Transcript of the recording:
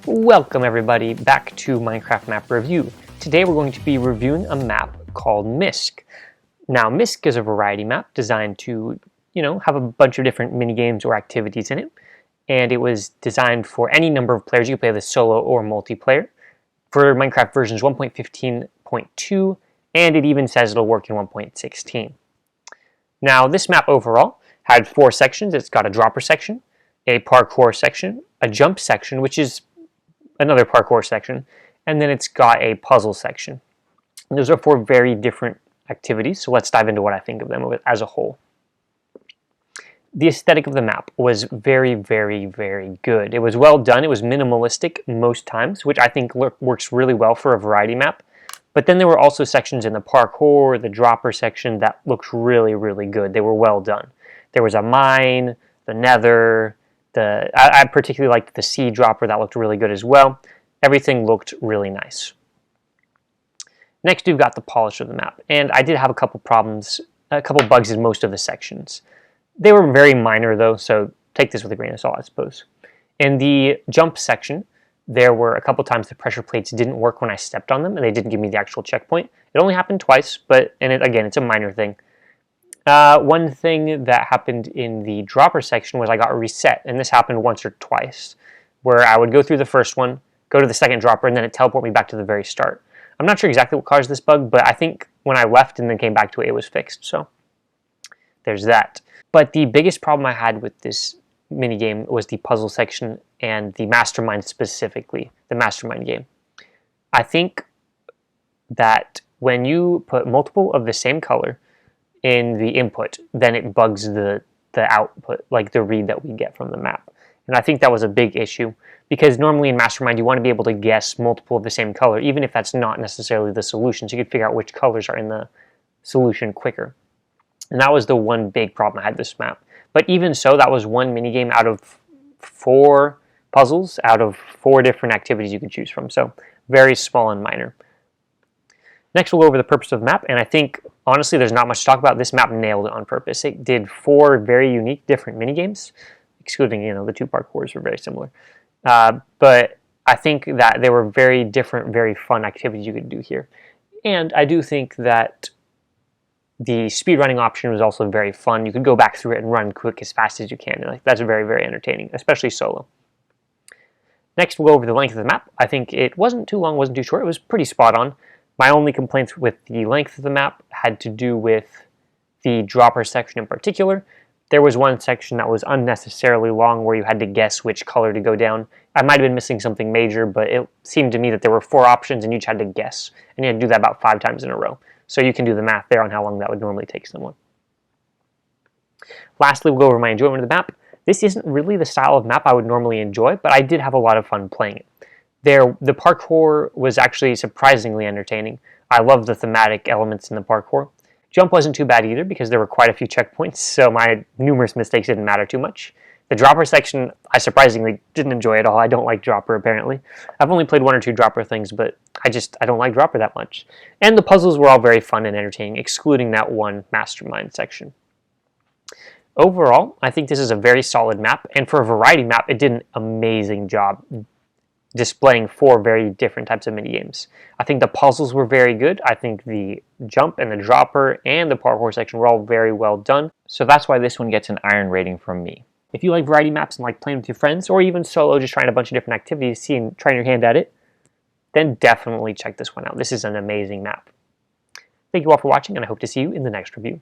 Welcome everybody back to Minecraft Map Review. Today we're going to be reviewing a map called MISC. Now MISC is a variety map designed to, have a bunch of different mini-games or activities in it. And it was designed for any number of players. You can play this solo or multiplayer. For Minecraft versions 1.15.2, and it even says it'll work in 1.16. Now this map overall had 4 sections. It's got a dropper section, a parkour section, a jump section, which is another parkour section, and then it's got a puzzle section. And those are 4 very different activities, so let's dive into what I think of them as a whole. The aesthetic of the map was very, very, very good. It was well done. It was minimalistic most times, which I think works really well for a variety map. But then there were also sections in the parkour, the dropper section that looked really, really good. They were well done. There was a mine, the nether, I particularly liked the sea dropper. That looked really good as well. Everything looked really nice. Next, we've got the polish of the map. And I did have a couple problems, a couple bugs in most of the sections. They were very minor though, so take this with a grain of salt, I suppose. In the jump section, there were a couple times the pressure plates didn't work when I stepped on them, and they didn't give me the actual checkpoint. It only happened twice, again, it's a minor thing. One thing that happened in the dropper section was I got reset, and this happened once or twice, where I would go through the first one, go to the second dropper, and then it teleported me back to the very start. I'm not sure exactly what caused this bug, but I think when I left and then came back to it, it was fixed, so there's that. But the biggest problem I had with this minigame was the puzzle section and the Mastermind specifically, the Mastermind game. I think that when you put multiple of the same color in the input, then it bugs the output, like the read that we get from the map. And I think that was a big issue, because normally in Mastermind you want to be able to guess multiple of the same color, even if that's not necessarily the solution, so you could figure out which colors are in the solution quicker. And that was the one big problem I had with this map. But even so, that was one minigame out of 4 puzzles, out of 4 different activities you could choose from, so very small and minor. Next, we'll go over the purpose of the map, and I think, honestly, there's not much to talk about. This map nailed it on purpose. It did 4 very unique, different minigames, excluding, the 2 parkours were very similar. But I think that they were very different, very fun activities you could do here. And I do think that the speedrunning option was also very fun. You could go back through it and run quick as fast as you can. And that's very, very entertaining, especially solo. Next, we'll go over the length of the map. I think it wasn't too long, wasn't too short. It was pretty spot on. My only complaints with the length of the map had to do with the dropper section in particular. There was one section that was unnecessarily long where you had to guess which color to go down. I might have been missing something major, but it seemed to me that there were 4 options and you each had to guess. And you had to do that about 5 times in a row. So you can do the math there on how long that would normally take someone. Lastly, we'll go over my enjoyment of the map. This isn't really the style of map I would normally enjoy, but I did have a lot of fun playing it. The parkour was actually surprisingly entertaining. I love the thematic elements in the parkour. Jump wasn't too bad either because there were quite a few checkpoints, so my numerous mistakes didn't matter too much. The dropper section, I surprisingly didn't enjoy at all. I don't like dropper, apparently. I've only played 1 or 2 dropper things, but I don't like dropper that much. And the puzzles were all very fun and entertaining, excluding that one Mastermind section. Overall, I think this is a very solid map, and for a variety map, it did an amazing job displaying 4 very different types of minigames. I think the puzzles were very good. I think the jump and the dropper and the parkour section were all very well done. So that's why this one gets an iron rating from me. If you like variety maps and like playing with your friends, or even solo, just trying a bunch of different activities, trying your hand at it, then definitely check this one out. This is an amazing map. Thank you all for watching, and I hope to see you in the next review.